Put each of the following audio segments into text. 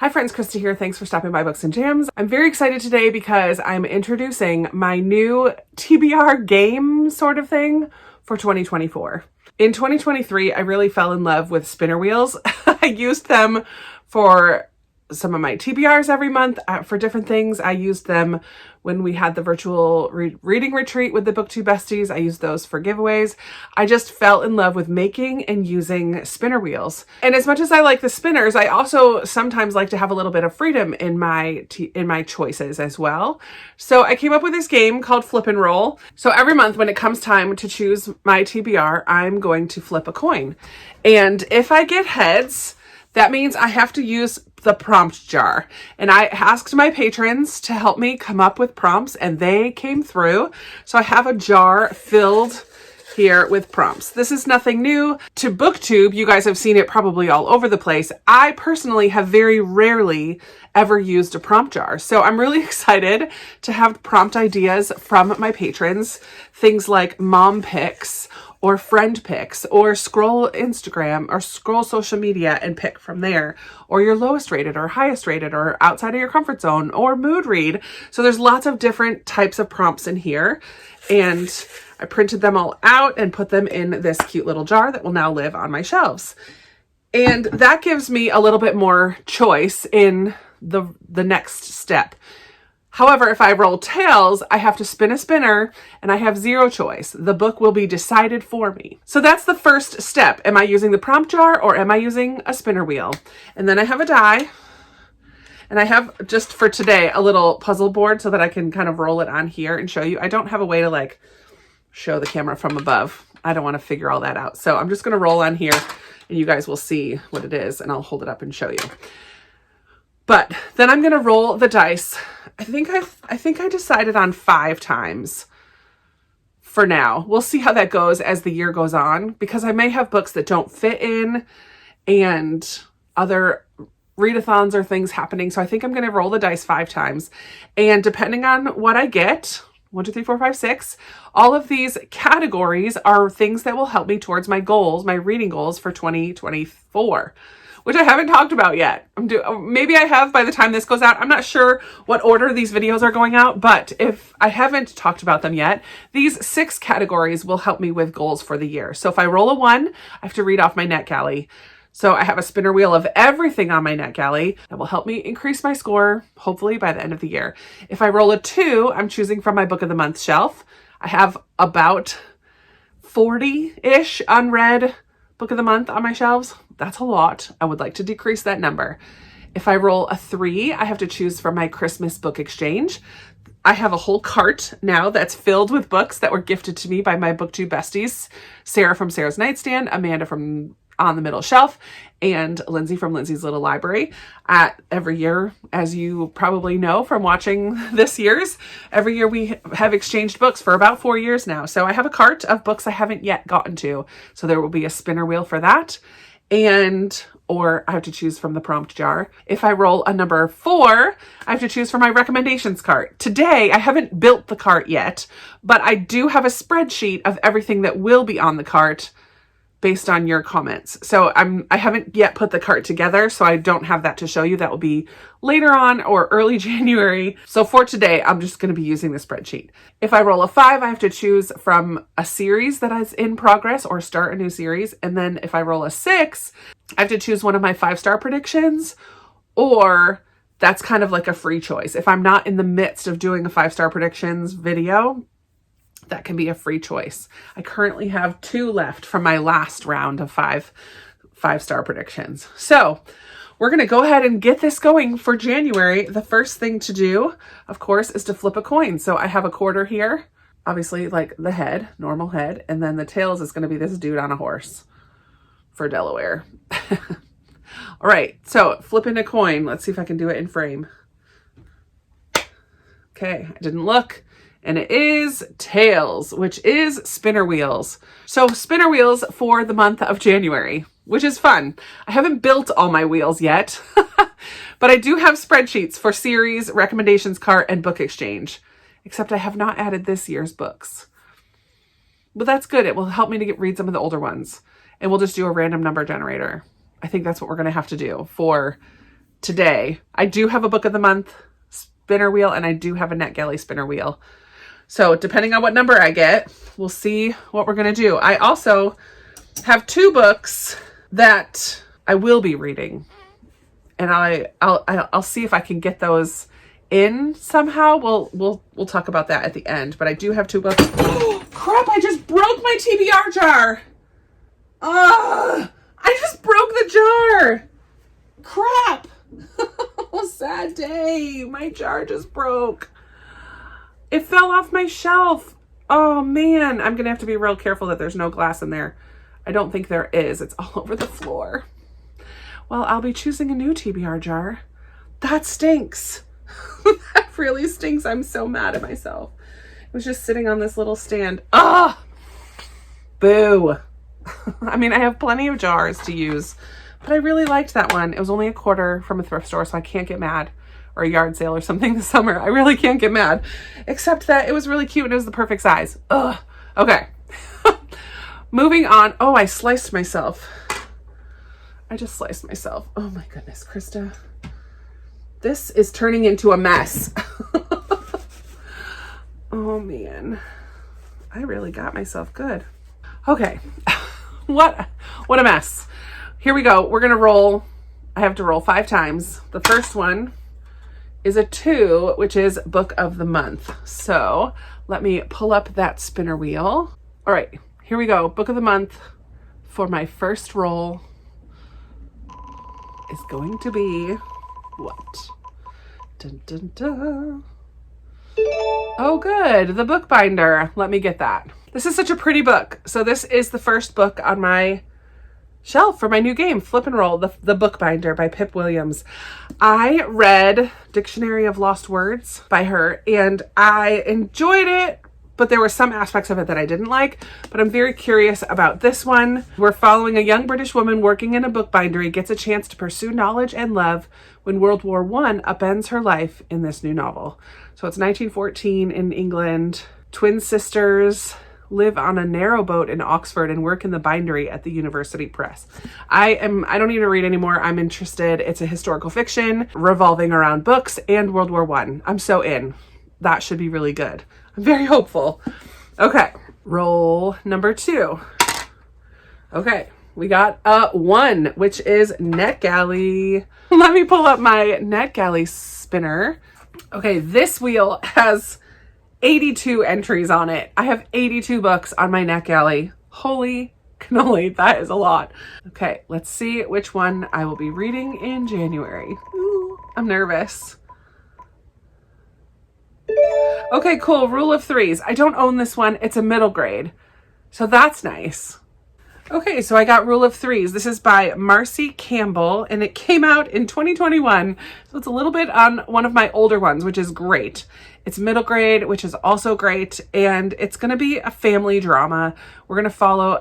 Hi friends, Krista here. Thanks for stopping by Books and Jams. I'm very excited today because I'm introducing my new TBR game sort of thing for 2024. In 2023, I really fell in love with spinner wheels. I used them for some of my TBRs every month for different things. I used them when we had the virtual reading retreat with the BookTube besties. I used those for giveaways. I just fell in love with making and using spinner wheels. And as much as I like the spinners, I also sometimes like to have a little bit of freedom in my choices as well. So I came up with this game called Flip and Roll. So every month when it comes time to choose my TBR, I'm going to flip a coin. And if I get heads, that means I have to use the prompt jar. And I asked my patrons to help me come up with prompts and they came through. So I have a jar filled here with prompts. This is nothing new to BookTube. You guys have seen it probably all over the place. I personally have very rarely ever used a prompt jar. So I'm really excited to have prompt ideas from my patrons. Things like mom picks or friend picks, or scroll Instagram or scroll social media and pick from there, or your lowest rated or highest rated or outside of your comfort zone or mood read. So there's lots of different types of prompts in here. And I printed them all out and put them in this cute little jar that will now live on my shelves. And that gives me a little bit more choice in the next step. However, if I roll tails, I have to spin a spinner and I have zero choice. The book will be decided for me. So that's the first step. Am I using the prompt jar or am I using a spinner wheel? And then I have a die. And I have, just for today, a little puzzle board so that I can kind of roll it on here and show you. I don't have a way to like show the camera from above. I don't want to figure all that out. So I'm just going to roll on here and you guys will see what it is and I'll hold it up and show you. But then I'm going to roll the dice. I think I decided on 5 times for now. We'll see how that goes as the year goes on, because I may have books that don't fit in and other readathons or things happening. So I think I'm going to roll the dice 5 times. And depending on what I get, 1, 2, 3, 4, 5, 6, all of these categories are things that will help me towards my goals, my reading goals for 2024. Which I haven't talked about yet. Maybe I have by the time this goes out. I'm not sure what order these videos are going out, but if I haven't talked about them yet, these 6 categories will help me with goals for the year. So if I roll a 1, I have to read off my NetGalley. So I have a spinner wheel of everything on my NetGalley that will help me increase my score, hopefully by the end of the year. If I roll a 2, I'm choosing from my book of the month shelf. I have about 40-ish unread book of the month on my shelves. That's a lot. I would like to decrease that number. If I roll a 3, I have to choose from my Christmas book exchange. I have a whole cart now that's filled with books that were gifted to me by my BookTube besties, Sarah from Sarah's Nightstand, Amanda from On the Middle Shelf, and Lindsay from Lindsay's Little Library. Every year, as you probably know from watching this year's, every year we have exchanged books for about 4 years now. So I have a cart of books I haven't yet gotten to. So there will be a spinner wheel for that. Or I have to choose from the prompt jar. If I roll a number 4, I have to choose from my recommendations cart. Today, I haven't built the cart yet, but I do have a spreadsheet of everything that will be on the cart based on your comments. So I haven't yet put the cart together, so I don't have that to show you. That will be later on or early January. So for today, I'm just going to be using the spreadsheet. If I roll a 5, I have to choose from a series that is in progress or start a new series. And then if I roll a 6, I have to choose one of my 5-star predictions, or that's kind of like a free choice. If I'm not in the midst of doing a 5-star predictions video, that can be a free choice. I currently have 2 left from my last round of 5-star predictions. So we're going to go ahead and get this going for January. The first thing to do, of course, is to flip a coin. So I have a quarter here, obviously like the head, normal head, and then the tails is going to be this dude on a horse for Delaware. All right, so flipping a coin. Let's see if I can do it in frame. Okay, I didn't look. And it is tails, which is spinner wheels. So spinner wheels for the month of January, which is fun. I haven't built all my wheels yet, but I do have spreadsheets for series, recommendations cart, and book exchange, except I have not added this year's books. But that's good. It will help me to read some of the older ones. And we'll just do a random number generator. I think that's what we're going to have to do for today. I do have a book of the month spinner wheel, and I do have a NetGalley spinner wheel. So depending on what number I get, we'll see what we're going to do. I also have 2 books that I will be reading, and I'll see if I can get those in somehow. We'll talk about that at the end, but I do have 2 books. Oh, crap, I just broke my TBR jar. I just broke the jar. Crap. Sad day. My jar just broke. It fell off my shelf. Oh man, I'm gonna have to be real careful that there's no glass in there. I don't think there is. It's all over the floor. Well, I'll be choosing a new TBR jar. That stinks. That really stinks. I'm so mad at myself. It was just sitting on this little stand. Ah, boo. I mean, I have plenty of jars to use, but I really liked that one. It was only $1 from a thrift store, so I can't get mad. Or a yard sale or something this summer. I really can't get mad. Except that it was really cute and it was the perfect size. Ugh. Okay. Moving on. Oh, I sliced myself. I just sliced myself. Oh my goodness, Krista. This is turning into a mess. Oh man. I really got myself good. Okay. What a mess. Here we go. We're going to roll. I have to roll 5 times. The first one is a 2, which is book of the month. So let me pull up that spinner wheel. All right, here we go. Book of the month for my first roll is going to be what? Dun, dun, dun. Oh, good. The bookbinder. Let me get that. This is such a pretty book. So this is the first book on my shelf for my new game, Flip and Roll, the Bookbinder by Pip Williams. I read Dictionary of Lost Words by her, and I enjoyed it, but there were some aspects of it that I didn't like, but I'm very curious about this one. We're following a young British woman working in a bookbindery gets a chance to pursue knowledge and love when World War I upends her life in this new novel. So it's 1914 in England. Twin sisters live on a narrow boat in Oxford and work in the bindery at the University Press. I don't need to read anymore. I'm interested. It's a historical fiction revolving around books and World War I. I'm so in. That should be really good. I'm very hopeful. Okay, roll number 2. Okay, we got a 1, which is NetGalley. Let me pull up my NetGalley spinner. Okay, this wheel has 82 entries on it. I have 82 books on my NetGalley. Holy cannoli, that is a lot. Okay, let's see which one I will be reading in January. Ooh, I'm nervous. Okay, cool. Rule of Threes. I don't own this one. It's a middle grade. So that's nice. Okay, so I got Rule of Threes. This is by Marcy Campbell, and it came out in 2021. So it's a little bit on one of my older ones, which is great. It's middle grade, which is also great, and it's going to be a family drama. We're going to follow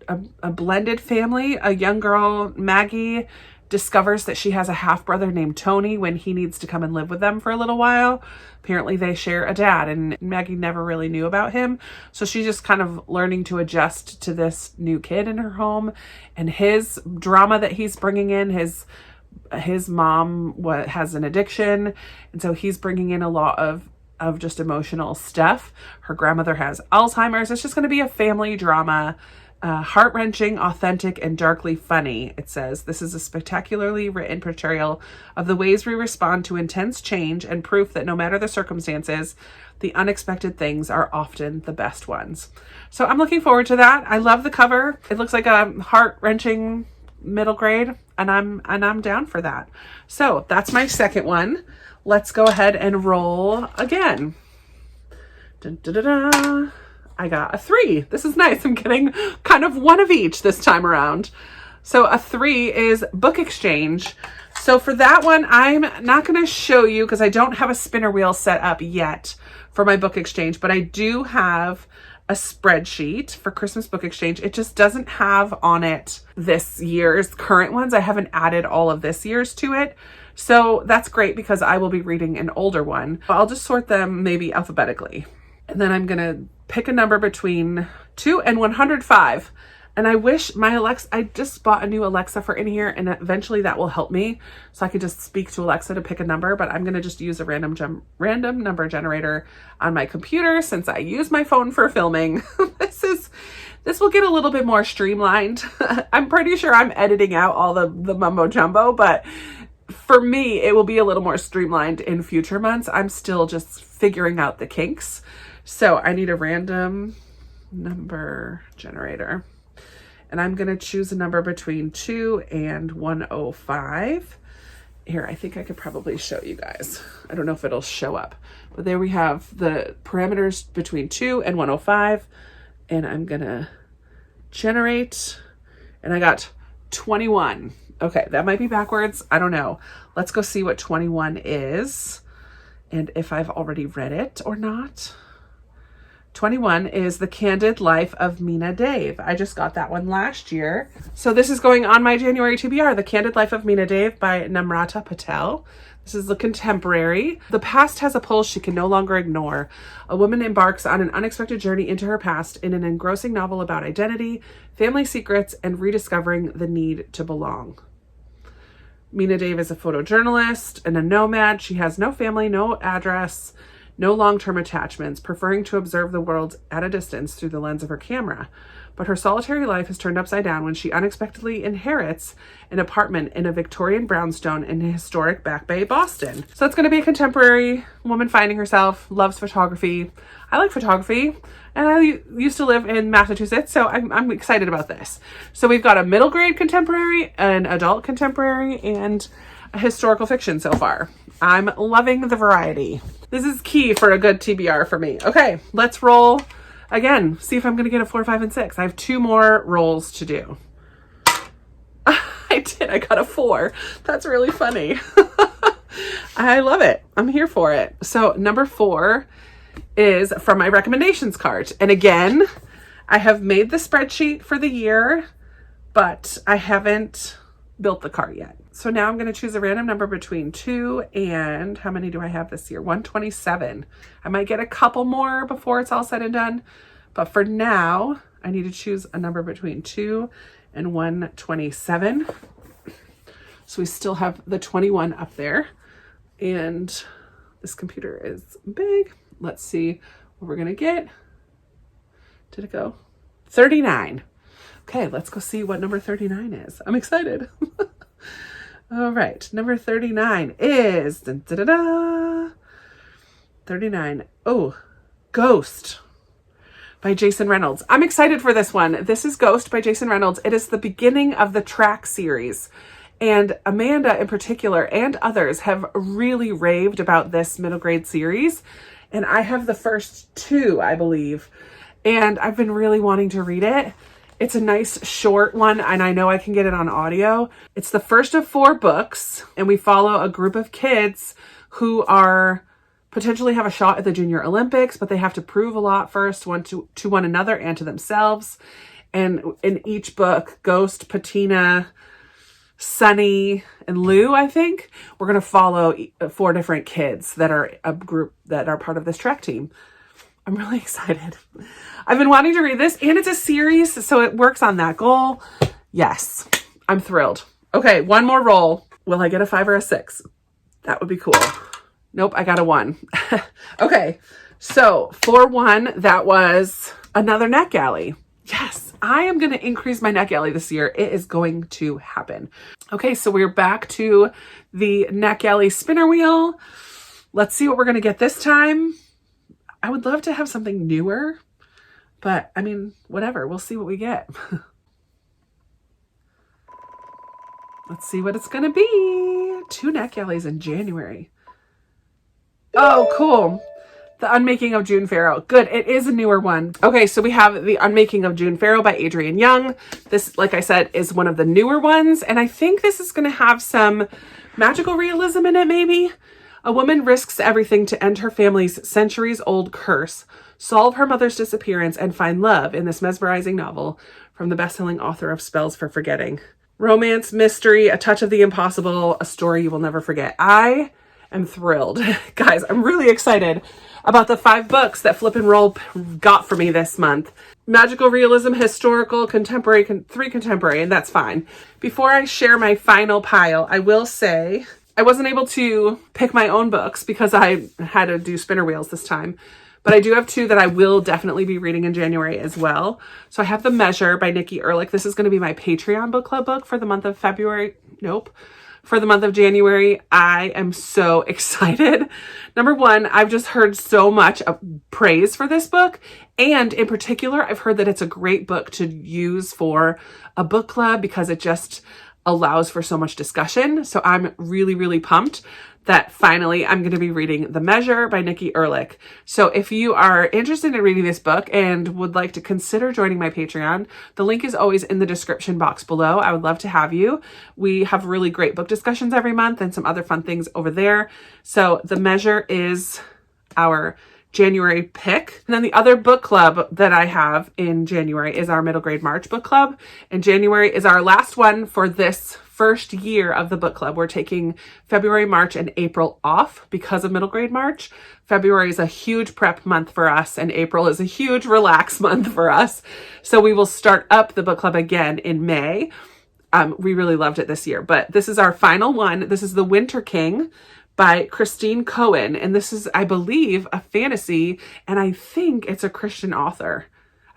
a blended family. A young girl, Maggie, discovers that she has a half-brother named Tony when he needs to come and live with them for a little while. Apparently they share a dad, and Maggie never really knew about him. So she's just kind of learning to adjust to this new kid in her home and his drama that he's bringing in. His mom has an addiction, and so he's bringing in a lot of just emotional stuff. Her grandmother has Alzheimer's. It's just going to be a family drama. Heart-wrenching, authentic, and darkly funny, it says. This is a spectacularly written portrayal of the ways we respond to intense change and proof that no matter the circumstances, the unexpected things are often the best ones. So I'm looking forward to that. I love the cover. It looks like a heart-wrenching middle grade, and I'm down for that. So that's my second one. Let's go ahead and roll again. Dun, dun, dun, dun. I got a 3. This is nice. I'm getting kind of one of each this time around. So a 3 is Book Exchange. So for that one, I'm not going to show you because I don't have a spinner wheel set up yet for my Book Exchange, but I do have a spreadsheet for Christmas Book Exchange. It just doesn't have on it this year's current ones. I haven't added all of this year's to it. So that's great because I will be reading an older one. I'll just sort them maybe alphabetically. And then I'm going to pick a number between 2 and 105. And I wish my Alexa, I just bought a new Alexa for in here, and eventually that will help me. So I could just speak to Alexa to pick a number, but I'm going to just use a random number generator on my computer since I use my phone for filming. This will get a little bit more streamlined. I'm pretty sure I'm editing out all the mumbo jumbo, but for me, it will be a little more streamlined in future months. I'm still just figuring out the kinks. So I need a random number generator. And I'm going to choose a number between 2 and 105. Here, I think I could probably show you guys. I don't know if it'll show up. But there we have the parameters between 2 and 105. And I'm going to generate. And I got 21. Okay, that might be backwards. I don't know. Let's go see what 21 is. And if I've already read it or not. 21 is The Candid Life of Meena Dave. I just got that one last year. So this is going on my January TBR, The Candid Life of Meena Dave by Namrata Patel. This is the contemporary. The past has a pull she can no longer ignore. A woman embarks on an unexpected journey into her past in an engrossing novel about identity, family secrets, and rediscovering the need to belong. Meena Dave is a photojournalist and a nomad. She has no family, no address, no long-term attachments, preferring to observe the world at a distance through the lens of her camera. But her solitary life is turned upside down when she unexpectedly inherits an apartment in a Victorian brownstone in historic Back Bay, Boston. So it's going to be a contemporary woman finding herself, loves photography. I like photography, and I used to live in Massachusetts, so I'm excited about this. So we've got a middle grade contemporary, an adult contemporary, and a historical fiction so far. I'm loving the variety. This is key for a good TBR for me. Okay, let's roll again. See if I'm going to get a 4, 5, and 6. I have 2 more rolls to do. I did. I got a 4. That's really funny. I love it. I'm here for it. So number 4 is from my recommendations card. And again, I have made the spreadsheet for the year, but I haven't built the cart yet. So now I'm going to choose a random number between 2 and, how many do I have this year? 127. I might get a couple more before it's all said and done. But for now, I need to choose a number between 2 and 127. So we still have the 21 up there. And this computer is big. Let's see what we're going to get. Did it go? 39. Okay, let's go see what number 39 is. I'm excited. All right, number 39 is 39. Oh, Ghost by Jason Reynolds. I'm excited for this one. This is Ghost by Jason Reynolds. It is the beginning of the track series. And Amanda in particular and others have really raved about this middle grade series. And I have the first 2, I believe. And I've been really wanting to read it. It's a nice short one, and I know I can get it on audio. It's the first of 4 books, and we follow a group of kids who are potentially have a shot at the Junior Olympics, but they have to prove a lot first to one another and to themselves. And in each book, Ghost, Patina, Sunny, and Lou, I think, we're going to follow 4 different kids that are a group that are part of this track team. I'm really excited. I've been wanting to read this, and it's a series, so it works on that goal. Yes, I'm thrilled. Okay, 1 more roll. Will I get a 5 or a 6? That would be cool. Nope, I got a 1. Okay, so for 1, that was another NetGalley. Yes, I am going to increase my NetGalley this year. It is going to happen. Okay, so we're back to the NetGalley spinner wheel. Let's see what we're going to get this time. I would love to have something newer, but I mean, whatever. We'll see what we get. Let's see what it's going to be. 2 NetGalleys in January. Oh, cool. The Unmaking of June Farrow. Good. It is a newer one. Okay, so we have The Unmaking of June Farrow by Adrienne Young. This, like I said, is one of the newer ones, and I think this is going to have some magical realism in it, maybe. A woman risks everything to end her family's centuries-old curse, solve her mother's disappearance, and find love in this mesmerizing novel from the best-selling author of Spells for Forgetting. Romance, mystery, a touch of the impossible, a story you will never forget. I am thrilled. Guys, I'm really excited about the 5 books that Flip and Roll got for me this month. Magical realism, historical, contemporary, 3 contemporary, and that's fine. Before I share my final pile, I will say I wasn't able to pick my own books because I had to do spinner wheels this time. But I do have 2 that I will definitely be reading in January as well. So I have The Measure by Nikki Ehrlich. This is going to be my Patreon book club book for the month of February. Nope. For the month of January. I am so excited. Number one, I've just heard so much praise for this book. And in particular, I've heard that it's a great book to use for a book club because it just allows for so much discussion. So I'm really, really pumped that finally I'm going to be reading The Measure by Nikki Ehrlich. So if you are interested in reading this book and would like to consider joining my Patreon, the link is always in the description box below. I would love to have you. We have really great book discussions every month and some other fun things over there. So The Measure is our January pick. And then the other book club that I have in January is our Middle Grade March book club. And January is our last one for this first year of the book club. We're taking February, March, and April off because of Middle Grade March. February is a huge prep month for us, and April is a huge relax month for us. So we will start up the book club again in May. We really loved it this year, but this is our final one. This is The Winter King by Christine Cohen. And this is, I believe, a fantasy, and I think it's a Christian author.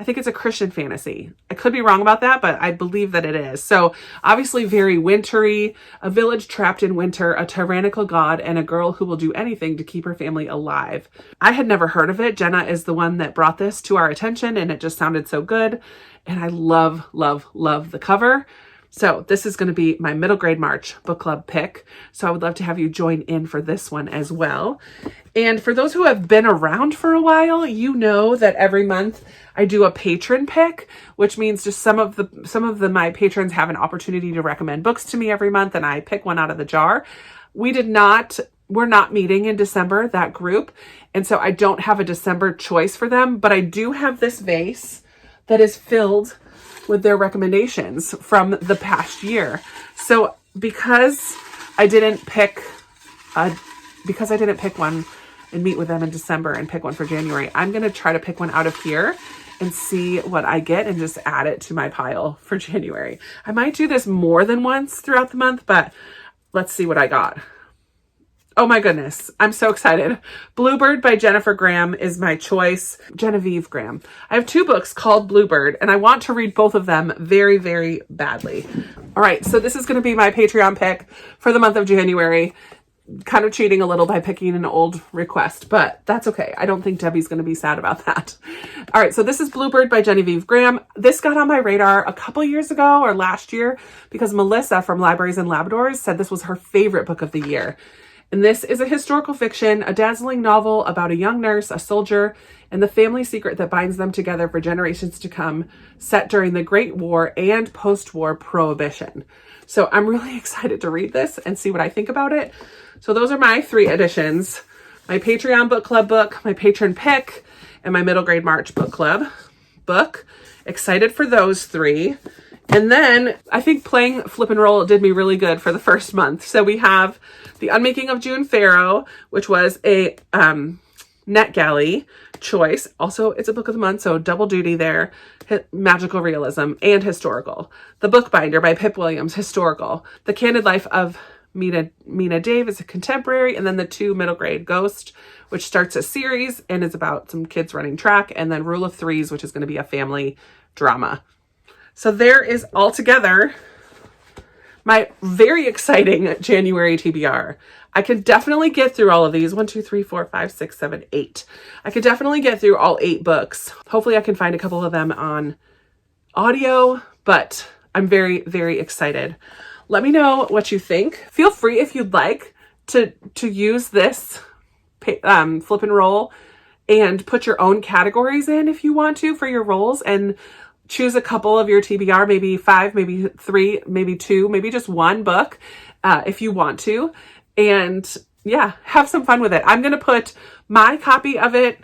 I think it's a Christian fantasy. I could be wrong about that, but I believe that it is. So obviously very wintry, a village trapped in winter, a tyrannical god, and a girl who will do anything to keep her family alive. I had never heard of it. Jenna is the one that brought this to our attention, and it just sounded so good. And I love, love, love the cover. So this is going to be my Middle Grade March book club pick. So I would love to have you join in for this one as well. And for those who have been around for a while, you know that every month I do a patron pick, which means just some of my patrons have an opportunity to recommend books to me every month, and I pick one out of the jar. We're not meeting in December, that group. And so I don't have a December choice for them, but I do have this vase that is filled with their recommendations from the past year. So because I didn't pick one and meet with them in December and pick one for January, I'm going to try to pick one out of here and see what I get and just add it to my pile for January. I might do this more than once throughout the month, but let's see what I got. Oh my goodness, I'm so excited. Bluebird by Jennifer Graham is my choice. Genevieve Graham. I have 2 books called Bluebird, and I want to read both of them very, very badly. All right, so this is going to be my Patreon pick for the month of January. Kind of cheating a little by picking an old request, but that's okay. I don't think Debbie's going to be sad about that. All right, so this is Bluebird by Genevieve Graham. This got on my radar a couple years ago or last year because Melissa from Libraries and Labradors said this was her favorite book of the year. And this is a historical fiction, a dazzling novel about a young nurse, a soldier, and the family secret that binds them together for generations to come, set during the Great War and post-war Prohibition. So I'm really excited to read this and see what I think about it. So those are my 3 editions: my Patreon book club book, my patron pick, and my Middle Grade March book club book. Excited for those 3. And then I think playing Flip and Roll did me really good for the first month. So we have The Unmaking of June Farrow, which was a NetGalley choice. Also, it's a book of the month, so double duty there. Magical realism and historical. The Bookbinder by Pip Williams, historical. The Candid Life of Mina Dave is a contemporary, and then the 2 middle grade Ghost, which starts a series and is about some kids running track, and then Rule of Threes, which is going to be a family drama. So there is altogether my very exciting January TBR. I could definitely get through all of these. 1, 2, 3, 4, 5, 6, 7, 8. I could definitely get through all 8 books. Hopefully I can find a couple of them on audio, but I'm very, very excited. Let me know what you think. Feel free, if you'd like, to use this Flip and Roll and put your own categories in if you want to for your rolls, and choose a couple of your TBR, maybe 5, maybe 3, maybe 2, maybe just 1 book if you want to. And yeah, have some fun with it. I'm going to put my copy of it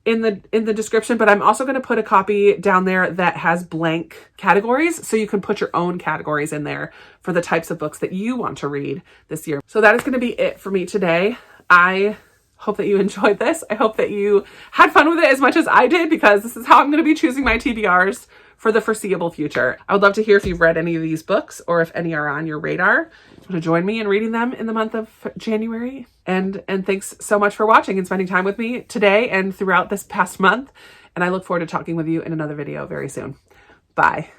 in the description, but I'm also going to put a copy down there that has blank categories, so you can put your own categories in there for the types of books that you want to read this year. So that is going to be it for me today. I Hope that you enjoyed this. I hope that you had fun with it as much as I did, because this is how I'm going to be choosing my TBRs for the foreseeable future. I would love to hear if you've read any of these books or if any are on your radar. You want to join me in reading them in the month of January? And thanks so much for watching and spending time with me today and throughout this past month. And I look forward to talking with you in another video very soon. Bye.